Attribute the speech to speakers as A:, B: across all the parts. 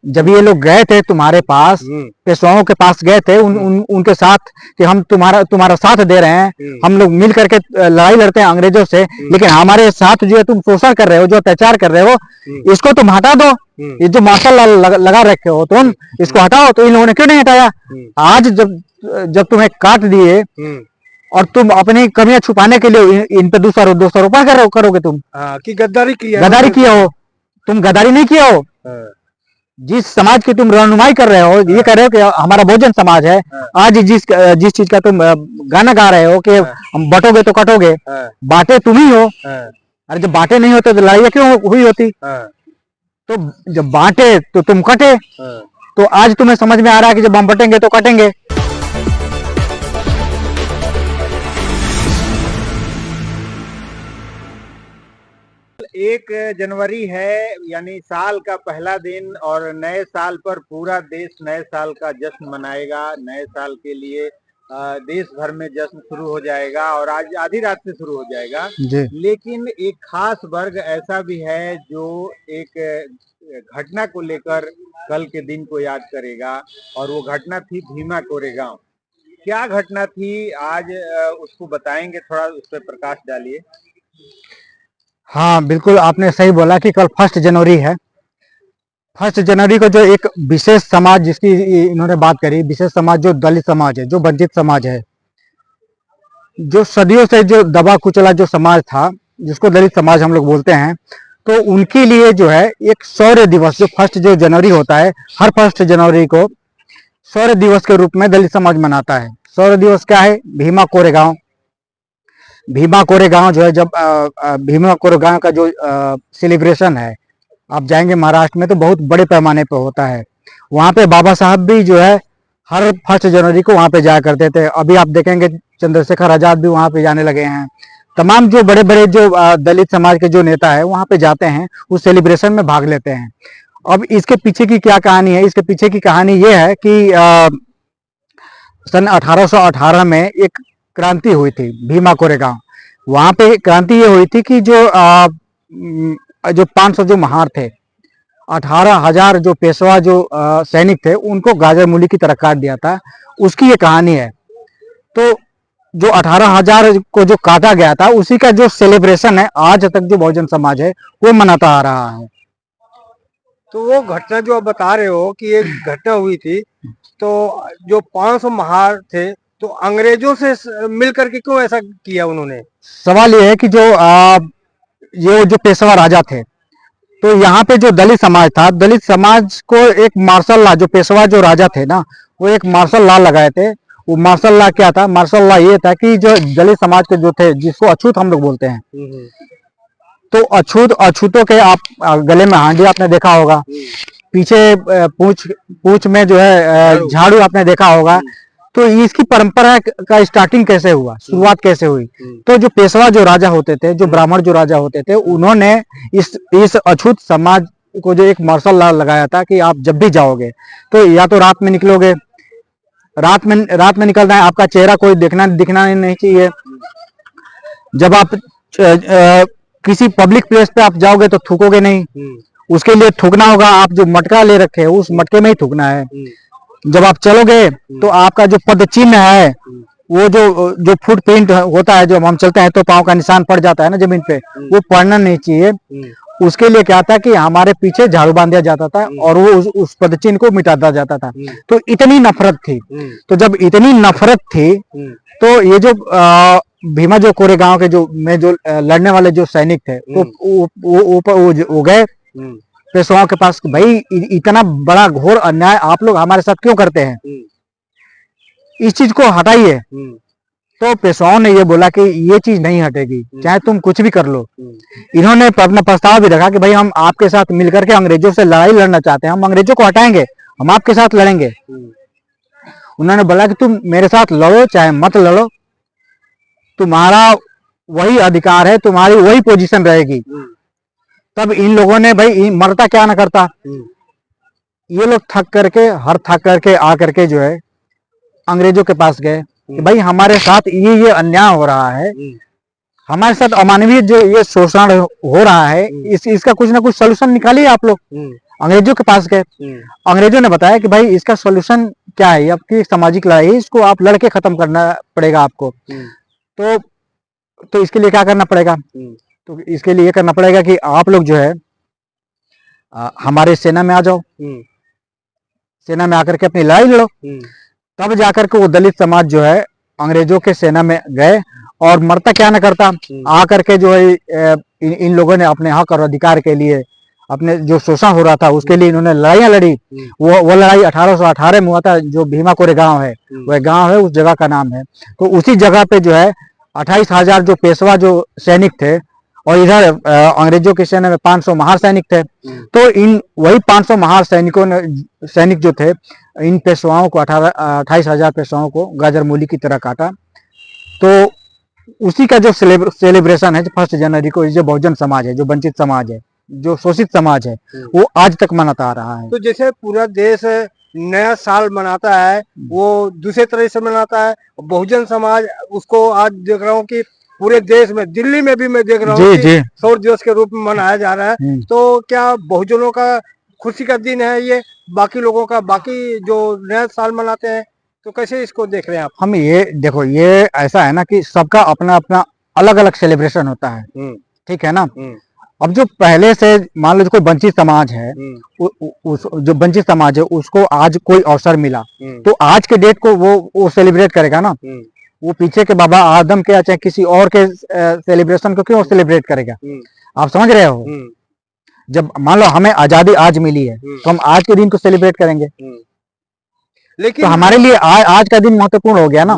A: जब ये लोग गए थे तुम्हारे पास, पेशवाओं के पास गए थे, उनके साथ कि हम तुम्हारा साथ दे रहे हैं, हम लोग मिल करके लड़ाई लड़ते हैं अंग्रेजों से, लेकिन हमारे साथ जो है तुम शोषण कर रहे हो, जो अत्याचार कर रहे हो, इसको तुम हटा दो। ये जो मार्शल लॉ लगा रखे हो तुम, इसको हटाओ। तो इन लोगों ने क्यों नहीं हटाया? आज जब तुम्हें काट दिए और तुम अपनी कमियां छुपाने के लिए इन पे दोषारोपण करोगे तुम
B: कि गद्दारी
A: किया हो। तुम गद्दारी नहीं किया हो। जिस समाज की तुम रहनुमाई कर रहे हो, ये कह रहे हो कि हमारा बहुजन समाज है, आज जिस चीज का तुम गाना गा रहे हो कि हम बटोगे तो कटोगे, बांटे तुम ही हो। अरे जब बांटे नहीं होते तो लड़ाई क्यों हुई होती? तो जब बांटे तो तुम कटे। तो आज तुम्हें समझ में आ रहा है कि जब हम बटेंगे तो कटेंगे।
B: 1 जनवरी है, यानी साल का पहला दिन, और नए साल पर पूरा देश नए साल का जश्न मनाएगा। नए साल के लिए देश भर में जश्न शुरू हो जाएगा और आज आधी रात से शुरू हो जाएगा। लेकिन एक खास वर्ग ऐसा भी है जो एक घटना को लेकर कल के दिन को याद करेगा, और वो घटना थी भीमा कोरेगांव। क्या घटना थी आज उसको बताएंगे, थोड़ा उस पर प्रकाश डालिए।
A: हाँ बिल्कुल, आपने सही बोला कि कल 1 जनवरी है। 1 जनवरी को जो एक विशेष समाज जिसकी इन्होंने बात करी, विशेष समाज जो दलित समाज है, जो वंचित समाज है, जो सदियों से जो दबा कुचला जो समाज था, जिसको दलित समाज हम लोग बोलते हैं, तो उनके लिए जो है एक शौर्य दिवस जो 1 जनवरी होता है, हर 1 जनवरी को शौर्य दिवस के रूप में दलित समाज मनाता है। शौर्य दिवस क्या है? भीमा कोरेगांव। भीमा कोरेगांव जो है, जब भीमा कोरेगांव का जो सेलिब्रेशन है, आप जाएंगे महाराष्ट्र में तो बहुत बड़े पैमाने पे होता है। वहाँ पे बाबा साहब भी जो है हर 1 जनवरी को वहाँ पे जाया करते थे। अभी आप देखेंगे चंद्रशेखर आजाद भी वहाँ पे जाने लगे हैं। तमाम जो बड़े बड़े जो दलित समाज के जो नेता है वहाँ पे जाते हैं, उस सेलिब्रेशन में भाग लेते हैं। अब इसके पीछे की क्या कहानी है? इसके पीछे की कहानी ये है कि सन 1818 में एक क्रांति हुई थी भीमा कोरेगांव। वहां पे क्रांति ये हुई थी कि जो 500 जो महार थे, 18,000 जो पेशवा जो सैनिक थे, उनको गाजर मूली की तरह काट दिया था। उसकी ये कहानी है। तो जो 18,000 को जो काटा गया था, उसी का जो सेलिब्रेशन है आज तक जो बहुजन समाज है वो मनाता आ रहा है।
B: तो वो घटना जो आप बता रहे हो कि एक घटना हुई थी, तो जो 500 महार थे, तो अंग्रेजों से मिलकर के क्यों ऐसा किया उन्होंने?
A: सवाल ये है कि ये जो पेशवा राजा थे, तो यहाँ पे जो दलित समाज था, दलित समाज को एक मार्शल लॉ, जो पेशवा जो राजा थे ना, वो एक मार्शल लॉ लगाए थे। वो मार्शल लॉ क्या था? मार्शल लॉ ये था कि जो दलित समाज के जो थे, जिसको अछूत हम लोग बोलते हैं, तो अछूतों के आप गले में हांडी आपने देखा होगा, पीछे पूंछ में जो है झाड़ू आपने देखा होगा। तो इसकी परंपरा का स्टार्टिंग कैसे हुआ, शुरुआत कैसे हुई? तो जो पेशवा जो राजा होते थे, जो ब्राह्मण जो राजा होते थे, उन्होंने इस अछूत समाज को जो एक मार्शल लॉ लगाया था कि आप जब भी जाओगे तो या तो रात में निकलोगे, रात में निकलना है, आपका चेहरा कोई दिखना नहीं चाहिए। जब आप किसी पब्लिक प्लेस पे आप जाओगे तो थूकोगे नहीं, उसके लिए थूकना होगा, आप जो मटका ले रखे हो उस मटके में ही थूकना है। जब आप चलोगे तो आपका जो पद चिन्ह है, वो जो फुटप्रिंट होता है, जब हम चलते हैं तो पांव का निशान पड़ जाता है ना जमीन पे, वो पड़ना नहीं चाहिए। उसके लिए क्या था कि हमारे पीछे झाड़ू बांध दिया जाता था और वो उस पद चिन्ह को मिटाता जाता था। तो इतनी नफरत थी। तो जब इतनी नफरत थी, तो ये जो भीमा जो कोरेगांव के जो लड़ने वाले जो सैनिक थे, वो गए पेशवाओं के पास, भाई इतना बड़ा घोर अन्याय आप लोग हमारे साथ क्यों करते हैं, इस चीज को हटाइए। तो पेशवाओं ने ये बोला कि ये चीज नहीं हटेगी, चाहे तुम कुछ भी कर लो। इन्होंने अपना प्रस्ताव भी रखा कि भाई हम आपके साथ मिलकर के अंग्रेजों से लड़ाई लड़ना चाहते हैं, हम अंग्रेजों को हटाएंगे, हम आपके साथ लड़ेंगे। उन्होंने बोला कि तुम मेरे साथ लड़ो चाहे मत लड़ो, तुम्हारा वही अधिकार है, तुम्हारी वही पोजीशन रहेगी। तब इन लोगों ने, भाई मरता क्या ना करता, ये लोग थक करके आ करके जो है अंग्रेजों के पास गए कि भाई हमारे साथ ये अन्याय हो रहा है, हमारे साथ अमानवीय जो ये शोषण हो रहा है, इसका कुछ ना कुछ सलूशन निकालिए आप लोग। अंग्रेजों के पास गए। अंग्रेजों ने बताया कि भाई इसका सॉल्यूशन क्या है, ये आपकी सामाजिक लड़ाई है, इसको आप लड़के खत्म करना पड़ेगा आपको। तो इसके लिए क्या करना पड़ेगा? तो इसके लिए ये करना पड़ेगा कि आप लोग जो है हमारे सेना में आ जाओ, सेना में आकर के अपनी लड़ाई लड़ो। तब जाकर के वो दलित समाज जो है अंग्रेजों के सेना में गए, और मरता क्या न करता, आकर के जो है इन लोगों ने अपने हक और अधिकार के लिए, अपने जो शोषण हो रहा था उसके लिए इन्होंने लड़ाइयां लड़ी। वो लड़ाई 1818 में हुआ था, जो भीमा कोरे गांव है, वह गांव है, उस जगह का नाम है। तो उसी जगह पे जो है 28,000 जो पेशवा जो सैनिक थे, और इधर अंग्रेजों की सेना में 500 महार सैनिक थे। तो इन वही 500 महार सैनिकों ने, सैनिक जो थे, इन पेशवाओं को 28,000 पेशवाओं को गाजर मूली की तरह काटा। तो उसी का जो सेलिब्रेशन है 1 जनवरी को, जो बहुजन समाज है, जो वंचित समाज है, जो शोषित समाज है, वो आज तक मनाता आ रहा है।
C: तो जैसे पूरा देश नया साल मनाता है, वो दूसरे तरह से मनाता है, बहुजन समाज उसको आज देख रहा हूँ कि पूरे देश में, दिल्ली में भी मैं देख रहा हूँ कि शौर्य दिवस के रूप में मनाया जा रहा है। तो क्या बहुजनों का खुशी का दिन है ये, बाकी लोगों का, बाकी जो नया साल मनाते हैं, तो कैसे इसको देख रहे हैं आप?
A: हम ये देखो, ये ऐसा है ना कि सबका अपना अपना अलग अलग सेलिब्रेशन होता है, ठीक है ना। अब जो पहले से मान लो कोई वंचित समाज है, उस जो वंचित समाज है उसको आज कोई अवसर मिला, तो आज के डेट को वो सेलिब्रेट करेगा ना। वो पीछे के बाबा आदम के या चाहे किसी और के सेलिब्रेशन को क्यों सेलिब्रेट करेगा? आप समझ रहे हो? जब मान लो हमें आजादी आज मिली है, तो हम आज के दिन को सेलिब्रेट करेंगे, लेकिन तो हमारे लिए आज का दिन महत्वपूर्ण हो गया ना।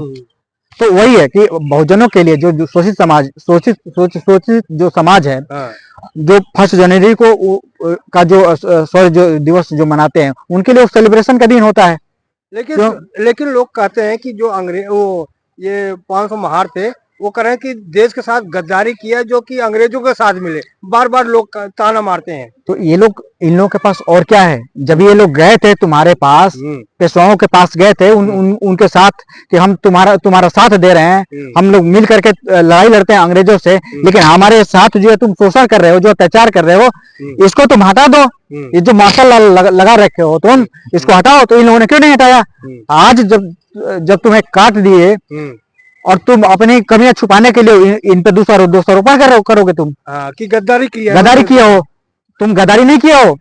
A: तो वही है कि बहुजनों के लिए जो शोषित समाज, शोषित जो समाज है, जो 1 जनवरी को का जो शौर्य दिवस जो मनाते हैं, उनके लिए सेलिब्रेशन का दिन होता है।
C: लेकिन लोग कहते हैं कि जो अंग्रेज, वो ये 500 महार थे, वो कह रहे हैं कि देश के साथ गद्दारी किया, जो कि अंग्रेजों के साथ मिले। बार बार लोग ताना मारते हैं।
A: तो ये लोग, इन लोगों के पास और क्या है? जब ये लोग गए थे तुम्हारे पास, पेशवाओं के पास गए थे, उनके साथ कि हम तुम्हारा साथ दे रहे हैं, हम लोग मिल करके लड़ाई लड़ते हैं अंग्रेजों से, लेकिन हमारे साथ जो है तुम शोषण कर रहे हो, जो अत्याचार कर रहे हो, इसको तुम हटा दो। ये जो मार्शल लॉ लगा रखे हो तुम, इसको हटाओ। तो इन लोगों ने क्यों नहीं हटाया? आज जब तुम्हें काट दिए और तुम अपनी कमियां छुपाने के लिए इन पे दोषारोपण करोगे तुम
C: कि गद्दारी
A: किया हो। तुम गद्दारी नहीं किया हो।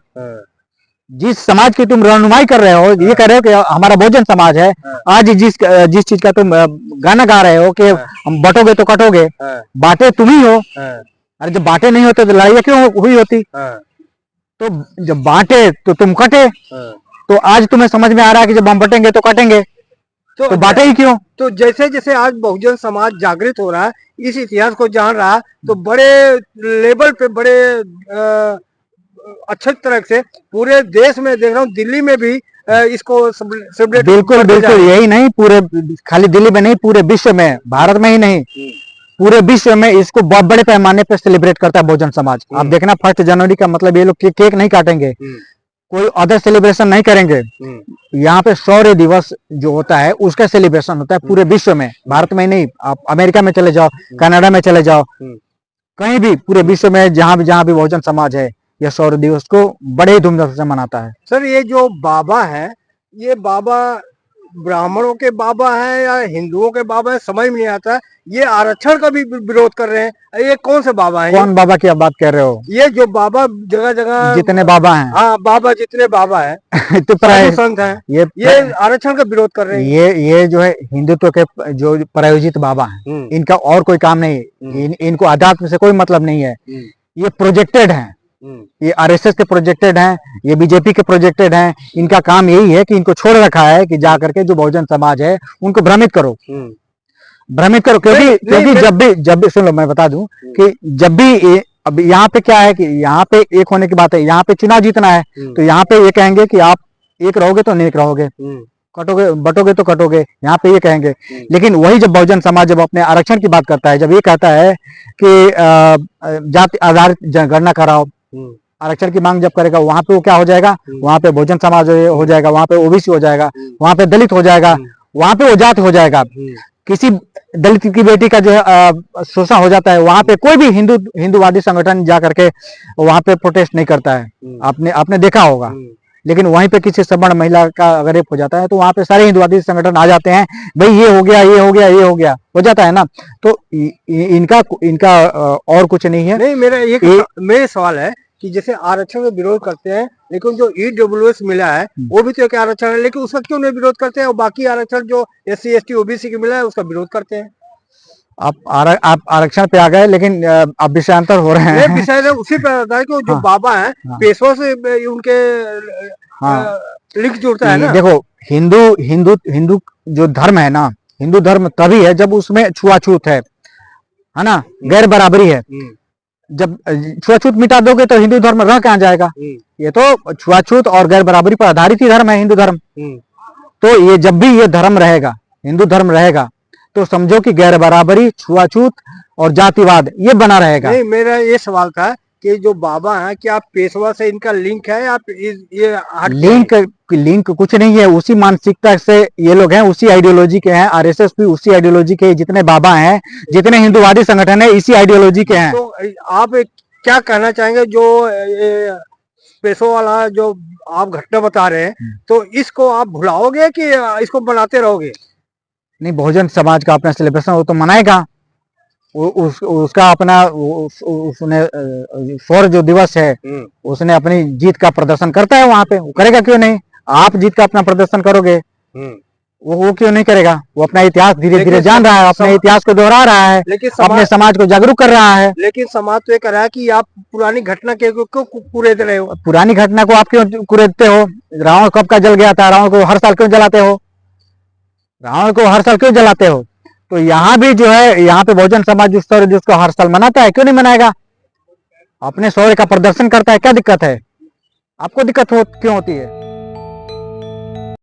A: जिस समाज की तुम रहनुमाई कर रहे हो, ये कह रहे हो कि हमारा बहुजन समाज है, आज जिस चीज का तुम गाना गा रहे हो कि हम बटोगे तो कटोगे, बांटे तुम ही हो। अरे जब बांटे नहीं होते तो लड़ाई क्यों हुई होती? तो जब बांटे तो तुम कटे। तो आज तुम्हें समझ में आ रहा है कि जब हम बटेंगे तो कटेंगे, तो बांटे ही क्यों?
C: तो जैसे जैसे आज बहुजन समाज जागृत हो रहा है, इस इतिहास को जान रहा है, तो बड़े लेवल पे, बड़े अच्छे तरह से पूरे देश में देख रहा हूँ, दिल्ली में भी इसको सेलिब्रेट।
A: बिल्कुल यही नहीं, पूरे खाली दिल्ली में नहीं, पूरे विश्व में, भारत में ही नहीं, पूरे विश्व में इसको बहुत बड़े पैमाने पे सेलिब्रेट करता है बहुजन समाज। आप देखना 1 जनवरी का मतलब ये लोग केक नहीं काटेंगे, कोई अदर सेलिब्रेशन नहीं करेंगे। यहाँ पे शौर्य दिवस जो होता है उसका सेलिब्रेशन होता है पूरे विश्व में, भारत में ही नहीं। आप अमेरिका में चले जाओ, कनाडा में चले जाओ, कहीं भी पूरे विश्व में जहाँ भी बहुजन समाज है, यह शौर्य दिवस को बड़े ही धूमधाम से मनाता है।
C: सर, ये जो बाबा है, ये बाबा ब्राह्मणों के बाबा है या हिंदुओं के बाबा है, समझ में नहीं आता है। ये आरक्षण का भी विरोध कर रहे हैं। ये कौन से बाबा हैं?
A: कौन बाबा की आप बात कर रहे हो?
C: ये जो बाबा जगह जगह
A: जितने बाबा हैं,
C: हाँ, बाबा जितने बाबा हैं
A: तो
C: संत हैं, ये आरक्षण का विरोध कर रहे
A: हैं। ये जो है हिंदुत्व के जो प्रायोजित बाबा हैं, इनका और कोई काम नहीं, इनको अध्यात्म से कोई मतलब नहीं है। ये प्रोजेक्टेड है, ये आरएसएस के प्रोजेक्टेड हैं, ये बीजेपी के प्रोजेक्टेड हैं। इनका काम यही है कि इनको छोड़ रखा है कि जा करके जो बहुजन समाज है उनको भ्रमित करो, क्योंकि जब भी सुन लो, मैं बता दूं कि जब भी अब यहाँ पे क्या है कि यहाँ पे एक होने की बात है, यहाँ पे चुनाव जीतना है, तो यहाँ पे ये कहेंगे कि आप एक रहोगे तो नेक रहोगे, बटोगे तो कटोगे, यहाँ पे ये कहेंगे। लेकिन वही जब बहुजन समाज जब अपने आरक्षण की बात करता है, जब ये कहता है कि जाति आधारित जनगणना कराओ, आरक्षण की मांग जब करेगा, वहां पे वो क्या हो जाएगा? वहां पे बहुजन समाज हो जाएगा, वहां पे ओबीसी हो जाएगा, वहां पे दलित हो जाएगा, वहां पे वो जाति हो जाएगा। किसी दलित की बेटी का जो है शोषण हो जाता है, वहां पे कोई भी हिंदूवादी संगठन जा करके वहां पे प्रोटेस्ट नहीं करता है। आपने देखा होगा। लेकिन वहीं पे किसी सवर्ण महिला का अगर रेप हो जाता है तो वहां पे सारे हिंदूवादी संगठन आ जाते हैं, भाई ये हो गया, ये हो गया, ये हो गया, हो जाता है ना। तो इनका और कुछ नहीं है।
C: नहीं, मेरा सवाल है कि जैसे आरक्षण का विरोध करते हैं, लेकिन जो ईडब्ल्यूएस मिला है वो भी तो एक आरक्षण है, लेकिन उसका क्यों नहीं विरोध करते हैं? और बाकी आरक्षण जो SC ST OBC की मिला है उसका विरोध करते हैं।
A: आप आरक्षण पे आ गए, लेकिन आप विषयांतर हो रहे हैं।
C: विषय उसी पे आता है कि जो
A: हाँ,
C: बाबा है पेशवा से उनके लिंक जुड़ता है ना।
A: देखो, हिंदू जो धर्म है ना, हिंदू धर्म तभी है जब उसमें छुआछूत है ना, गैर बराबरी है। जब छुआछूत मिटा दोगे तो हिंदू धर्म रह कहाँ जाएगा? ये तो छुआछूत और गैर बराबरी पर आधारित ही धर्म है हिंदू धर्म। तो ये जब भी ये धर्म रहेगा, हिंदू धर्म रहेगा, तो समझो कि गैर बराबरी, छुआछूत और जातिवाद ये बना रहेगा।
C: नहीं, मेरा ये सवाल था कि जो बाबा हैं, क्या पेशवा से इनका लिंक है? आप ये
A: लिंक कुछ नहीं है। उसी मानसिकता से ये लोग हैं, उसी आइडियोलॉजी के हैं। RSS भी उसी आइडियोलॉजी के, जितने बाबा हैं, जितने हिंदूवादी संगठन है, इसी आइडियोलॉजी के हैं।
C: तो आप क्या कहना चाहेंगे जो पेशवा वाला जो आप घटना बता रहे हैं, तो इसको आप भुलाओगे कि इसको बनाते रहोगे?
A: नहीं, बहुजन समाज का अपना सेलिब्रेशन वो तो मनाएगा। उसका अपना उसने शौर्य जो दिवस है, उसने अपनी जीत का प्रदर्शन करता है वहां पे, वो करेगा क्यों नहीं? आप जीत का अपना प्रदर्शन करोगे, वो क्यों नहीं करेगा? वो अपना इतिहास धीरे धीरे जान रहा है, अपने इतिहास को दोहरा रहा है, अपने समाज को जागरूक कर रहा है।
C: लेकिन समाज तो ये कर रहा है कि आप पुरानी घटना के क्यों कुरेद रहे हो?
A: पुरानी घटना को आप क्यों कुरेदते हो? रावण कब का जल गया था? रावण को हर साल क्यों जलाते हो? रावण को हर साल क्यों जलाते हो? तो यहाँ भी जो है, यहाँ पे बहुजन समाज जिसको हर साल मनाता है, क्यों नहीं मनाएगा? अपने शौर्य का प्रदर्शन करता है, क्या दिक्कत है? आपको दिक्कत क्यों होती है?